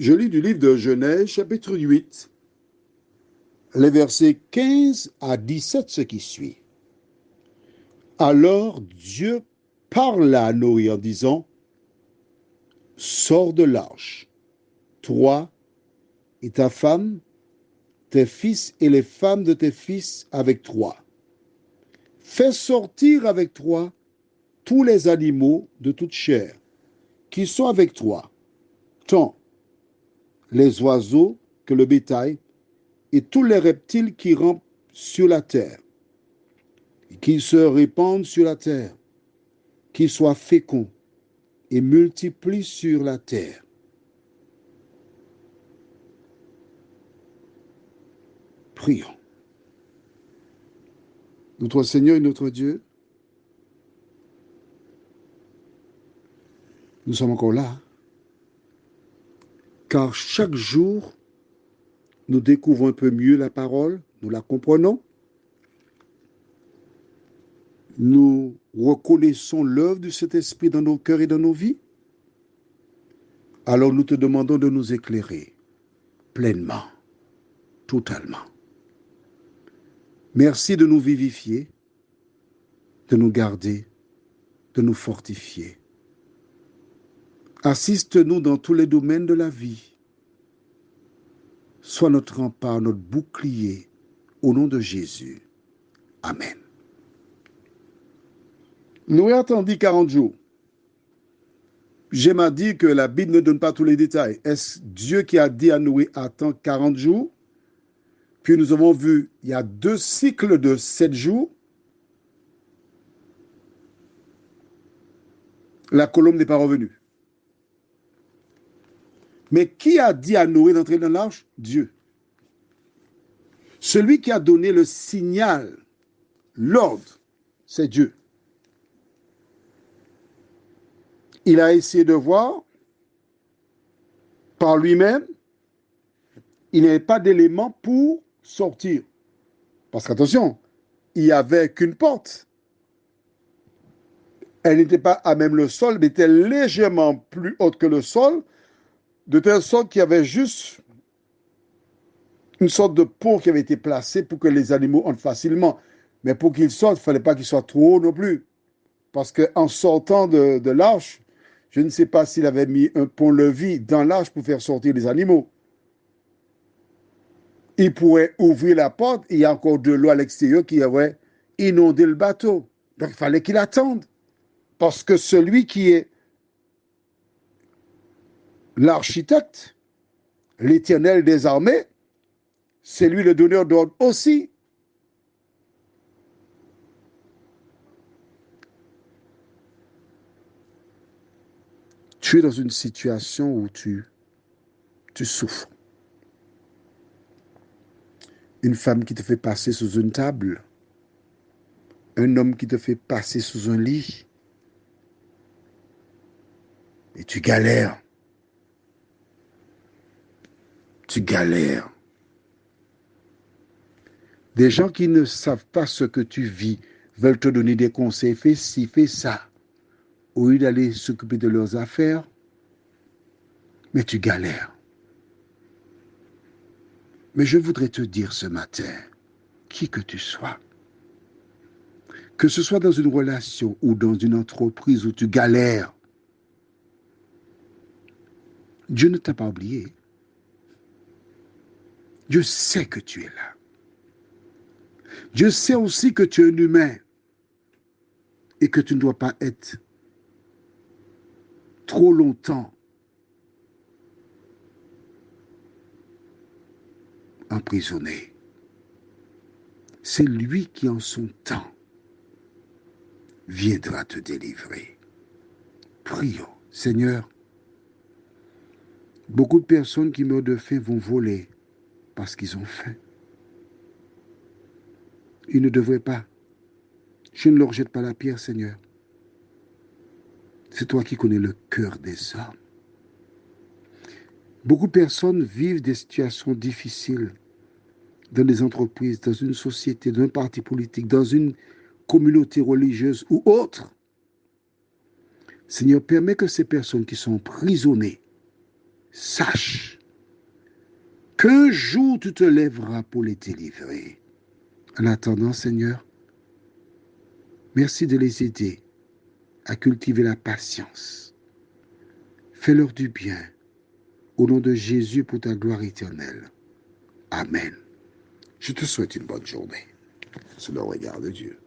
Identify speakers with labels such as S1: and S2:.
S1: Je lis du livre de Genèse, chapitre 8, les versets 15 à 17, ce qui suit. Alors Dieu parla à Noé en disant, sors de l'arche, toi et ta femme, tes fils et les femmes de tes fils avec toi. Fais sortir avec toi tous les animaux de toute chair qui sont avec toi, tant les oiseaux que le bétail et tous les reptiles qui rampent sur la terre, et qui se répandent sur la terre, qui soient féconds et multiplient sur la terre. Prions. Notre Seigneur et notre Dieu, nous sommes encore là, car chaque jour, nous découvrons un peu mieux la parole, nous la comprenons, nous reconnaissons l'œuvre de cet esprit dans nos cœurs et dans nos vies. Alors nous te demandons de nous éclairer pleinement, totalement. Merci de nous vivifier, de nous garder, de nous fortifier. Assiste-nous dans tous les domaines de la vie. Sois notre rempart, notre bouclier, au nom de Jésus. Amen. Noé attendit 40 jours. J'aime à dire que la Bible ne donne pas tous les détails. Est-ce Dieu qui a dit à Noé, attends 40 jours? Puis nous avons vu, il y a 2 cycles de 7 jours. La colombe n'est pas revenue. Mais qui a dit à Noé d'entrer dans l'arche? Dieu. Celui qui a donné le signal, l'ordre, c'est Dieu. Il a essayé de voir par lui-même, il n'y avait pas d'élément pour sortir. Parce qu'attention, il n'y avait qu'une porte. Elle n'était pas à même le sol, mais était légèrement plus haute que le sol, de telle sorte qu'il y avait juste une sorte de pont qui avait été placé pour que les animaux entrent facilement. Mais pour qu'ils sortent, il ne fallait pas qu'ils soient trop hauts non plus. Parce qu'en sortant de l'arche, je ne sais pas s'il avait mis un pont-levis dans l'arche pour faire sortir les animaux. Il pourrait ouvrir la porte et il y a encore de l'eau à l'extérieur qui aurait inondé le bateau. Donc il fallait qu'il attende. Parce que celui qui est l'architecte, l'Éternel des armées, c'est lui le donneur d'ordre aussi. Tu es dans une situation où tu souffres. Une femme qui te fait passer sous une table, un homme qui te fait passer sous un lit, et tu galères. Tu galères. Des gens qui ne savent pas ce que tu vis veulent te donner des conseils. Fais ci, fais ça. Au lieu d'aller s'occuper de leurs affaires, mais tu galères. Mais je voudrais te dire ce matin, qui que tu sois, que ce soit dans une relation ou dans une entreprise où tu galères, Dieu ne t'a pas oublié. Dieu sait que tu es là. Dieu sait aussi que tu es un humain et que tu ne dois pas être trop longtemps emprisonné. C'est lui qui, en son temps, viendra te délivrer. Prions. Seigneur, beaucoup de personnes qui meurent de faim vont voler parce qu'ils ont faim. Ils ne devraient pas. Je ne leur jette pas la pierre, Seigneur. C'est toi qui connais le cœur des hommes. Beaucoup de personnes vivent des situations difficiles dans des entreprises, dans une société, dans un parti politique, dans une communauté religieuse ou autre. Seigneur, permets que ces personnes qui sont emprisonnées sache qu'un jour tu te lèveras pour les délivrer. En attendant, Seigneur, merci de les aider à cultiver la patience. Fais-leur du bien, au nom de Jésus pour ta gloire éternelle. Amen. Je te souhaite une bonne journée, sous le regard de Dieu.